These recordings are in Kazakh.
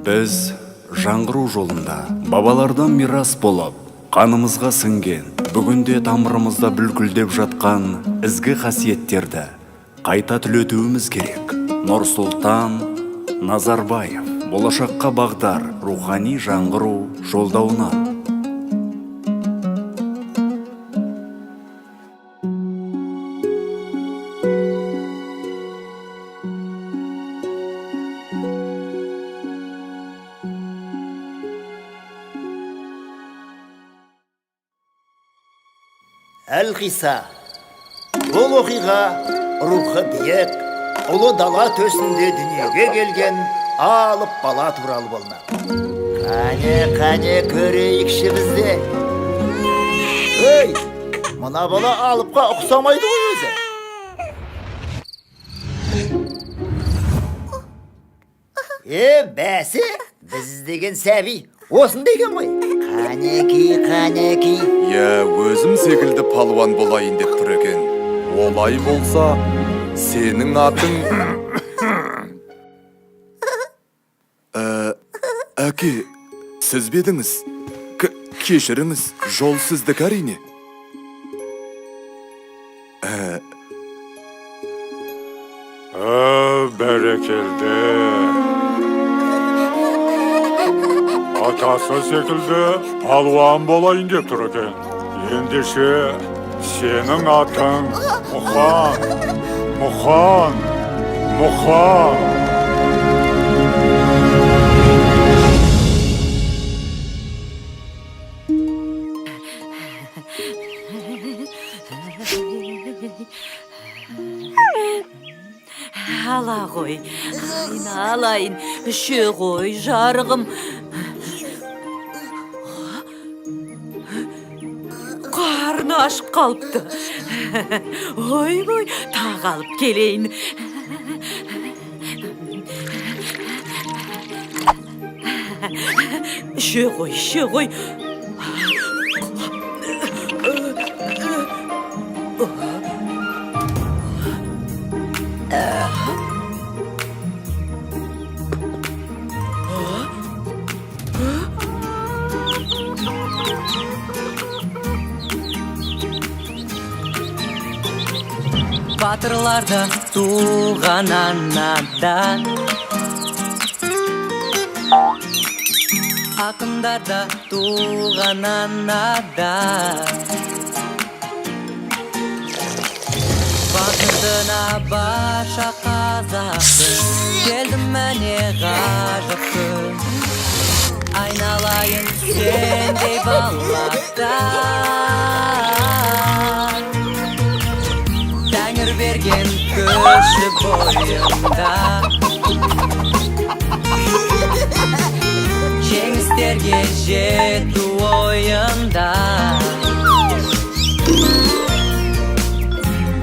Біз жаңғыру жолында бабалардан мирас болып, қанымызға сіңген, бүгінде тамырымызда бүлкілдеп жатқан ізгі қасиеттерді қайта түлетуіміз керек. Нұрсұлтан Назарбаев, болашаққа бағдар рухани жаңғыру жолдауынан. Әл-Қиса, бұл оқиға рухы биік, ұлы дала төсінде дүниеге келген алып бала туралы болмақ. Қане көрейікші бізде. Өй, мына бала алыпқа ұқсамайды ғой өзі. Бәсі, біз іздеген сәби осында екен ғой. Қанеки. Өзім секілді палуан болайын деп тұр екен. Олай болса, сенің атың... Әке, сіз бедіңіз? Кешіріңіз, жол сіздік әрине. Бәрекелді. Атасы секілді палуан болайын деп тұр екен. Ендеше сенің атың Мұхан. Ала ғой, айналайын, үше ғой жарығым. Қарны ашып қалыпты. Ой, тағалып келейін. Үше ғой. Батырларда туған анадан, ақындарда туған анадан, батырдына барша қазақты, келдім мәне ғажап күн, айналайын сендей балақтан. Тәңір берген көші бойында, жеңістерге жету ойында,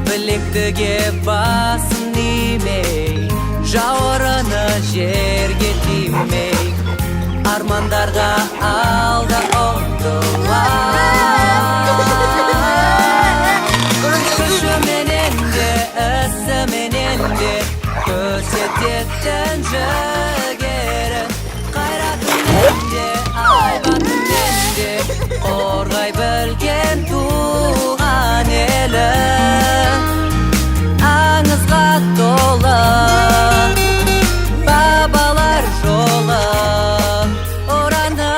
білектіге басын имей, жауырыны жерге тимей, армандарға алда ұмтылар. Күшіменен де, ісіменен де, көрсететін жігері, қайратымен де, айбатымен де, қорғай білген туған елі, аңызға толы бабалар жолы ораны.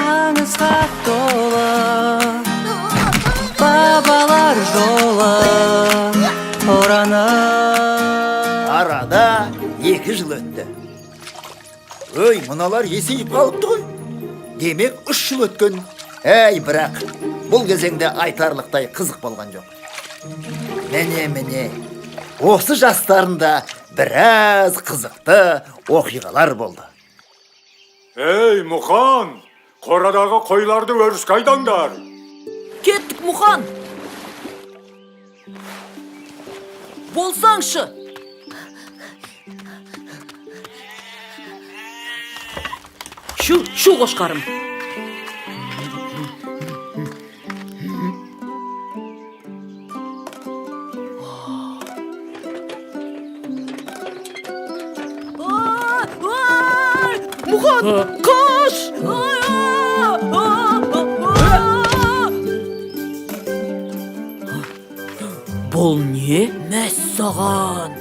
Аңызға толы бабалар жолы ораны. Арада 2 жыл өтті. Өй, мыналар есейіп қалыпты ғой. Демек 3 жыл өткен. Бірақ бұл кезеңде айтарлықтай қызық болған жоқ. Міне, осы жастарында біраз қызықты оқиғалар болды. Ей, Мұхан, қорадағы қойларды өріске айдаңдар. Кеттік, Мұхан. Болсаңшы. Şu qoşqarım. Muxan, koş! Bol ne? Məssağan.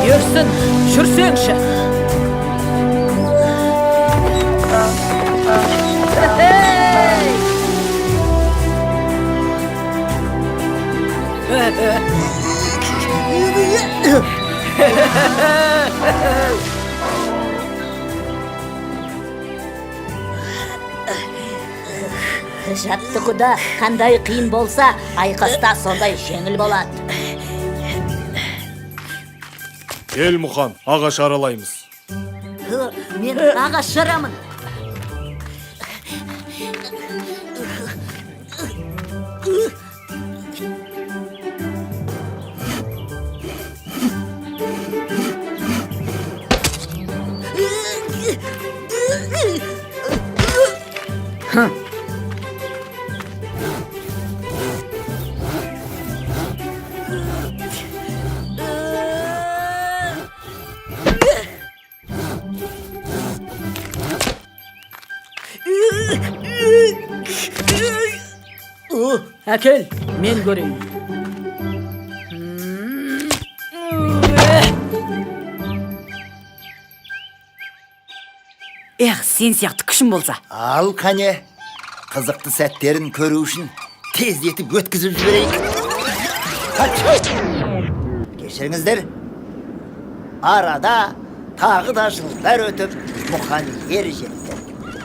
Yürüsün, şürsün şe. Жаттығуда қандай қиын болса, айқаста сондай жеңіл болады. Ел Мұхан, ағаш аралаймыз. Мен ағаш жарамын. Әкел, мен көрейін. Сен сияқты күшім болса. Ал қане, қызықты сәттерін көру үшін тездетіп өткізіп жіберейік. Кешіріңіздер. Арада тағы да жылдар өтіп, Мұқан ер жетті.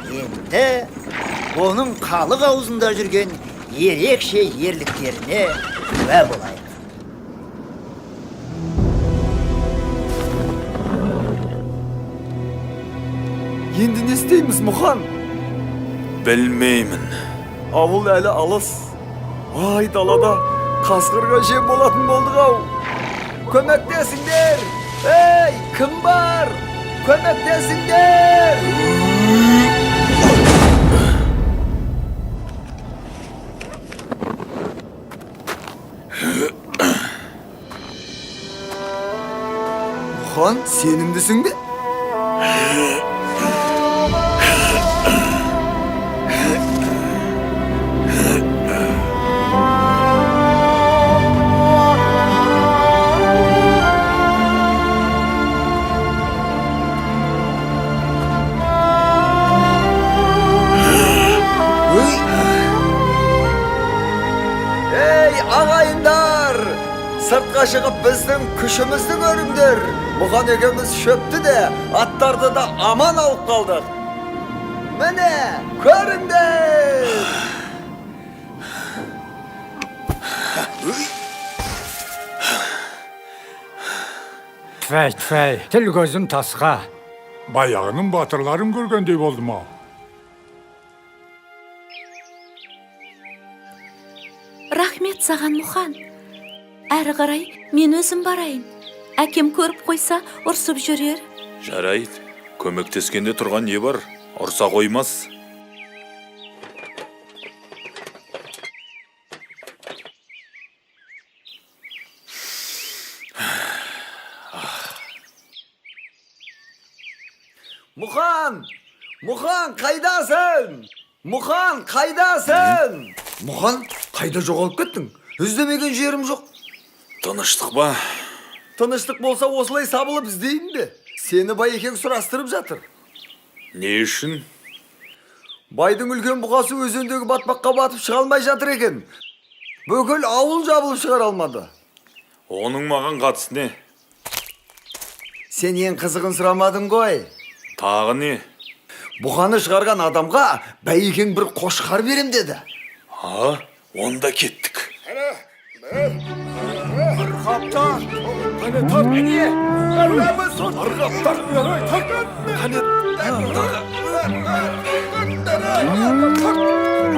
Енді оның халық аузында жүрген ерекше ерліктеріне куә болайық. Енді не істейміз, Мұхан? Білмеймін. Ауыл әлі алыс. Ай, далада қасқырға жем болатын болдық ау. Көмектесіңдер! Ей, кім бар? Көмектесіңдер! Мұхан, сенімдісің бе? Ағайындар, сыртқа шығып біздің күшімізді көріңдер. Мұхан екеуміз шөпті де, аттарды да аман алып қалдық. Міне, көріңдер. Тфәй, тіл көзім тасқа. Баяғының батырларын көргендей болдым ау. Рахмет саған, Мұхан. Әрі қарай мен өзім барайын. Әкем көріп қойса, ұрсып жүрер. Жарайды, көмектескенде тұрған не бар? Ұрса қоймас. Мұхан! Мұхан, қайдасың? Мұхан, қайдасың? Мұхан, қайда жоғалып кеттің? Іздемеген жерім жоқ. Тыныштық ба? Тыныштық болса осылай сабылып іздейін бе? Сені Байекең сұрастырып жатыр. Не үшін? Байдың үлкен бұғасы өзендегі батпаққа батып шыға алмай жатыр екен. Бүкіл ауыл жабылып шығара алмады. Оның маған қатысы не? Сен ең қызығын сұрамадың ғой. Тағы не? Бұғаны шығарған адамға Байекең бір қошқар берем деді. Онда кеттік. Kaptan. Hani tar beni.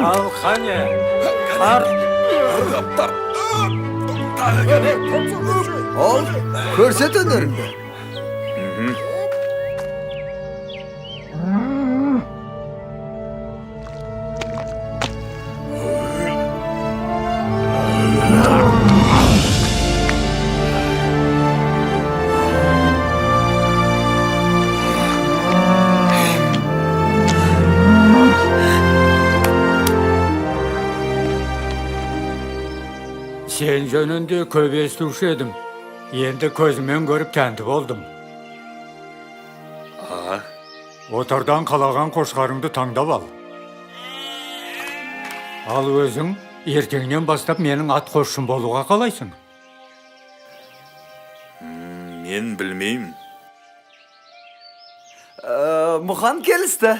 Al hani. Tar. Al, көрсет өнеріңді. Sen жөнінде көп естуші едім. Енді көзіммен көріп тәнті болдым. Отардан қалаған қошқарыңды таңдап ал. Ал өзің ертеңнен бастап менің ат қосшым болуға қалайсың? Мен білмеймін. Мұхан келісті.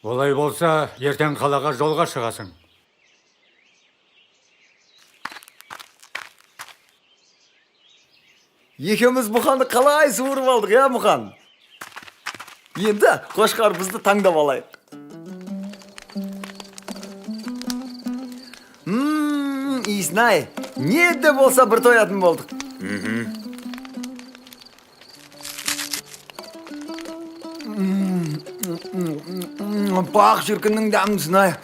Олай болса, ертең қалаға жолға шығасың. Екеуміз Мұханды қалай суырып алдық, я Мұхан? Енді қошқарымызды таңдап алайық. Иснай, не де болса бір тоятын болдық. Бақ жүркінің дәмісін ай.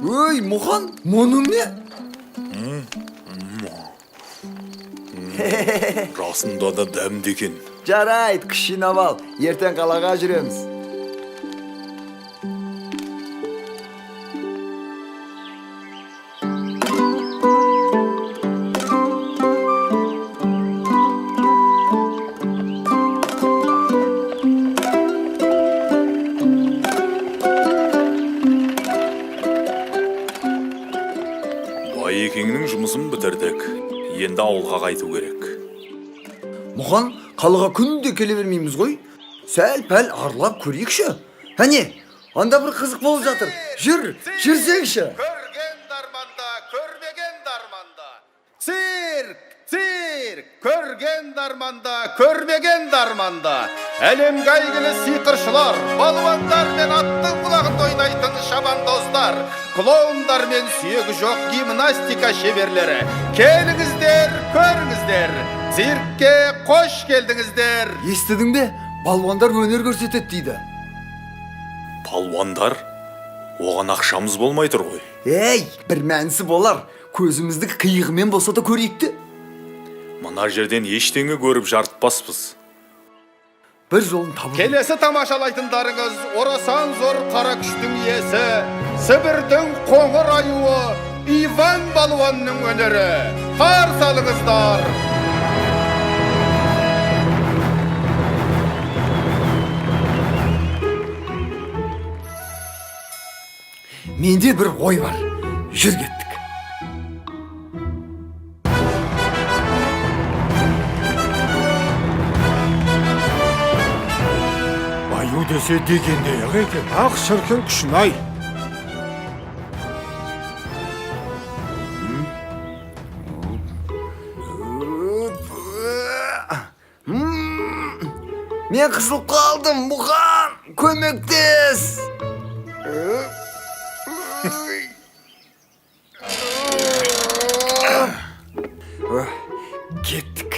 Өй, Мұхан, мұның не? Расында да дәмді екен. Жарайт, кішінап ал, ертең қалаға жүреміз. Байекеңнің жұмысын бітірдік. Енді ауылға қайту керек. Мұхан, қалаға күнде келе бермейміз ғой. Сәл-пәл арлап көрейікші. Әне, анда бір қызық болып жатыр. Жүрсеңші. Көрген дарманда, көрмеген дарманда. Цирк, көрген дарманда, көрмеген дарманда. Әлемге әйгілі сиқыршылар, балуандар мен аттың құлағында ойнайтын шабандоздар, клоундар мен сүйегі жоқ гимнастика шеберлері. Келіңіздер, көріңіздер. Циркке қош келдіңіздер. Естідің бе? Балуандар өнер көрсетеді дейді. Палуандар? Оған ақшамыз болмай тұр ғой. Ей, бір мәнісі болар. Көзімізді қиығымен болса да көрейікті. Мына жерден ештеңе көріп жарытпаспыз. Бір жолын табу. Келесі тамашалайтындарыңыз орасан зор қара күштің иесі, Сібірдің қоңыр аюы Иван Балуанның өнері. Қарсы алыңыздар. Менде бір ой бар. Жүр кеттік. Аю десе дегендей екен. Ақ шіркін күшін-ай. Мен қысылып қалдым, Мұхан, көмектес. Кеттік.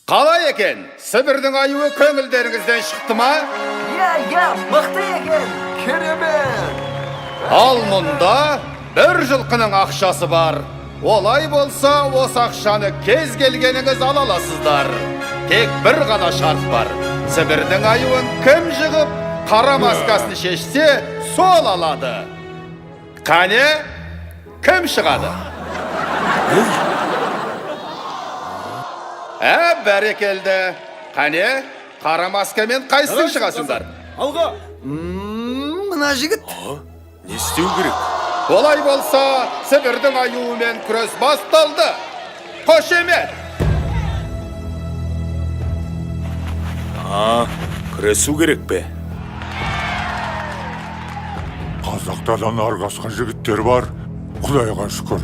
Қалай екен? Сібірдің аюы көңілдеріңізден шықты ма? Я, мықты екен. Керемет. Ал мұнда бір жылқының ақшасы бар. Олай болса, осы ақшаны кез келгеніңіз ала аласыздар. Тек бір ғана шарт бар. Сібірдің аюын кім жығып, қара маскасын шешсе, сол алады. Қане, кім шығады? Бәрекелді. Қане, қара маскамен қайсың шығасыңдар? Алға. Мына жігіт. Не істеу керек? Олай болса, Сібірдің аюымен күрес басталды. Қошемет! күресу керек пе? Қазақтардан аргасқан жігіттер бар, Құдайға шүкір.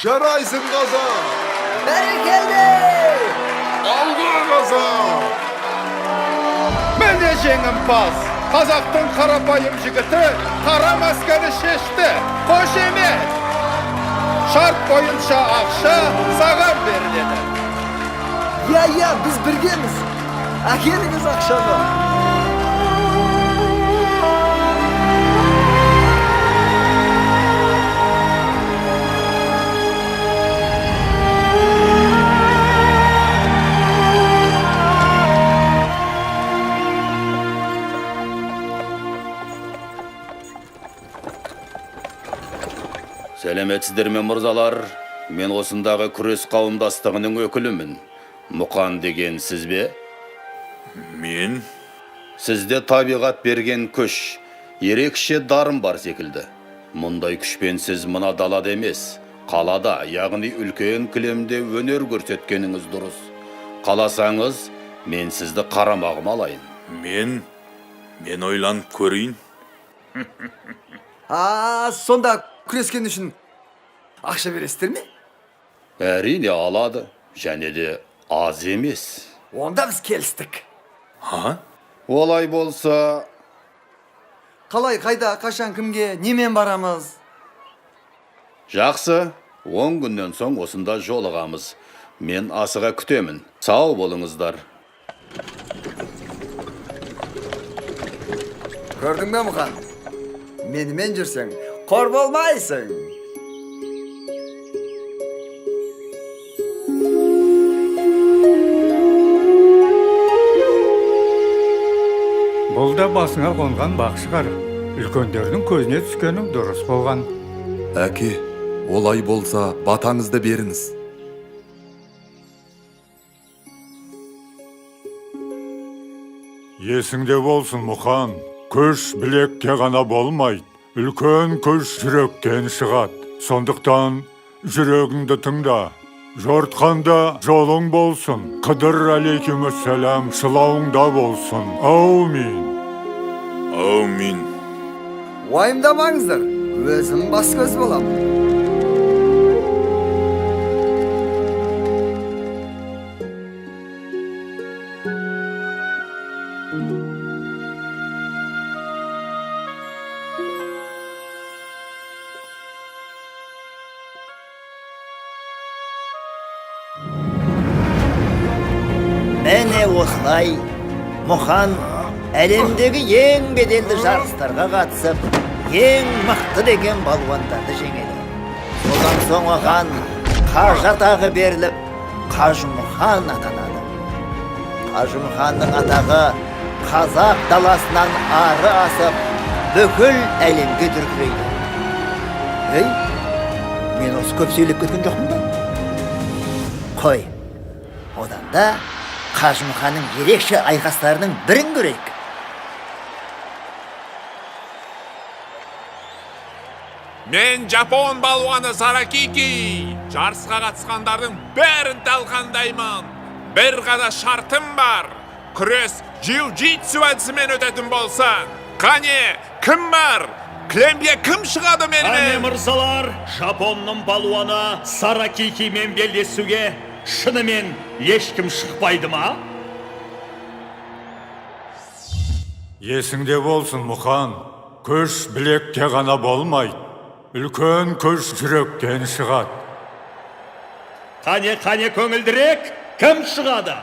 Жарайсың қазақ! Бәрекелді! Алға қазақ! Міне жеңімпаз! Қазақтың қарапайым жігіті қара масканы шешті. Қошемет! Шарт бойынша ақша саған беріледі. Я, біз біргеміз. Әкеліңіз ақшаны. Сәлеметсіздер ме мырзалар? Мен осындағы күрес қауымдастығының өкілімін. Мұқан деген сіз бе? Мен? Сізде табиғат берген күш, ерекше дарын бар секілді. Мұндай күшпен сіз мына далада емес, қалада, яғни үлкен кілемде өнер көрсеткеніңіз дұрыс. Қаласаңыз, мен сізді қарамағыма алайын. Мен ойланып көрейін. Сонда күрескен үшін ақша бересіздер ме? Әрине алады, және де аз емес. Онда біз келістік. Олай болса... Қалай, қайда, қашан, кімге, немен барамыз? Жақсы, 10 күннен соң осында жолығамыз. Мен асыға күтемін. Сау болыңыздар. Көрдің бе Мұқан? Менімен жүрсең, қор болмайсың. Бұл да басыңа қонған бақ шығар. Үлкендердің көзіне түскенің дұрыс болған. Әке, олай болса батаңызды беріңіз. Есіңде болсын, Мұқан. Күш білекке ғана болмайды. Үлкен күш жүректен шығады. Сондықтан жүрегіңді тыңда. Жортқанда жолың болсын. Қыдыр алейкумассалам шылауыңда болсын. Аумин. Аумин. Уайымдамаңыздар, өзім бас көз болам. Мәне осылай, Мұқан әлемдегі ең беделді жарыстарға қатысып, ең мықты деген балуандарды жеңеді. Содан соң оған қажы атағы беріліп, Қажымұқан атанады. Қажымұқанның атағы қазақ даласынан ары асып, бүкіл әлемге дүркірейді. Ей, мен осы көп сөйлеп кеткен жоқпын ба? Қой, одан да Қажымұқанның ерекше айқастарының бірін көрейік. Мен Жапон балуаны Саракики. Жарысқа қатысқандардың бәрін талқандаймын. Бір ғана шартым бар. Күрес джиу-джитсу әдісімен өтетін болсын. Қане, кім бар? Кілемге кім шығады менімен? Әне мырзалар, Жапонның балуаны Саракикимен белдесуге шынымен ешкім шықпайды ма? Есіңде болсын, Мұқан. Күш білекке ғана болмайды. Үлкен күш жүректен шығады. Қане көңілдірек, кім шығады?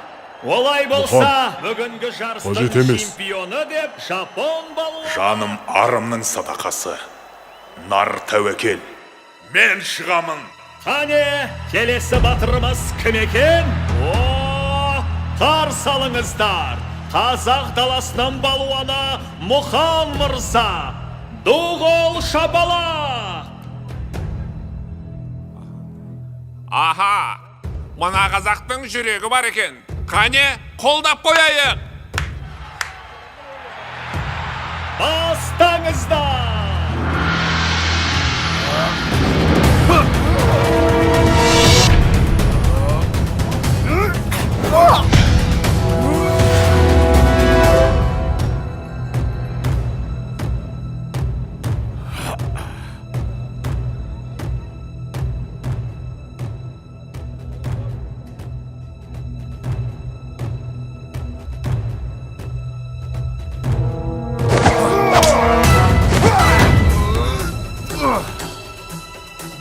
Олай болса, бүгінгі жарыстың чемпионы деп Жапон балуаны. Жаным арымның садақасы. Нар тәуекел. Мен шығамын. Қане, келесі батырымыз кім екен? Қарсы алыңыздар. Қазақ даласынан балуаны Мұқан мырза. Дуғол Шапалақ. Аха, мына қазақтың жүрегі бар екен. Қане, қолдап қояйық. Бастаңыздар.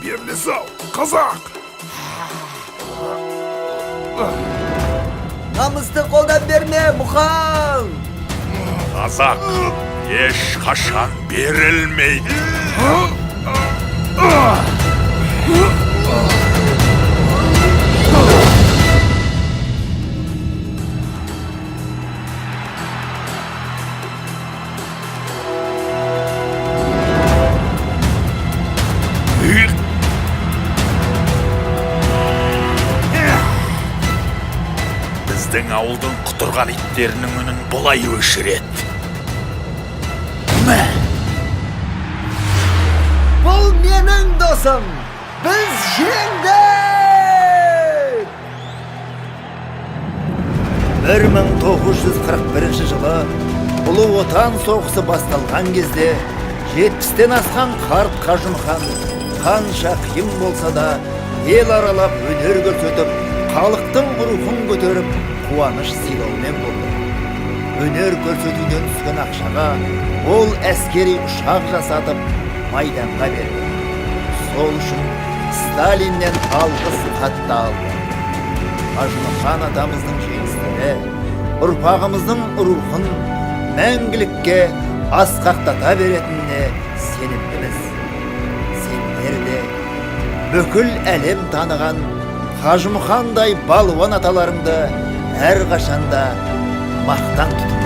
Берді сау, қазақ. Намысты қолдан берме, Мұқан! Қазақ еш қашан берілмейді. Біздің ауылдың құтырған иттерінің үнін бұлай өшіреді. Бұл менің досым! Біз жеңдік! 1941 жылы Ұлы Отан соғысы басталған кезде 70-тен асқан қарт Қажымхан қанша қиын болса да ел аралап өнер көрсетіп, халықтың рухын көтеріп, қуаныш сыйлаумен болды. Өнер көрсетуден түскен ақшаға ол әскери ұшақ жасатып майданға берді. Сол үшін Сталиннен алғыс хатты алды. Қажымхан атамыздың жеңістері ұрпағымыздың рухын мәңгілікке асқақтата беретініне сенімдіміз. Сендер де бүкіл әлем таныған Қажымхандай балуан аталарыңды әрқашанда мақтан тұтып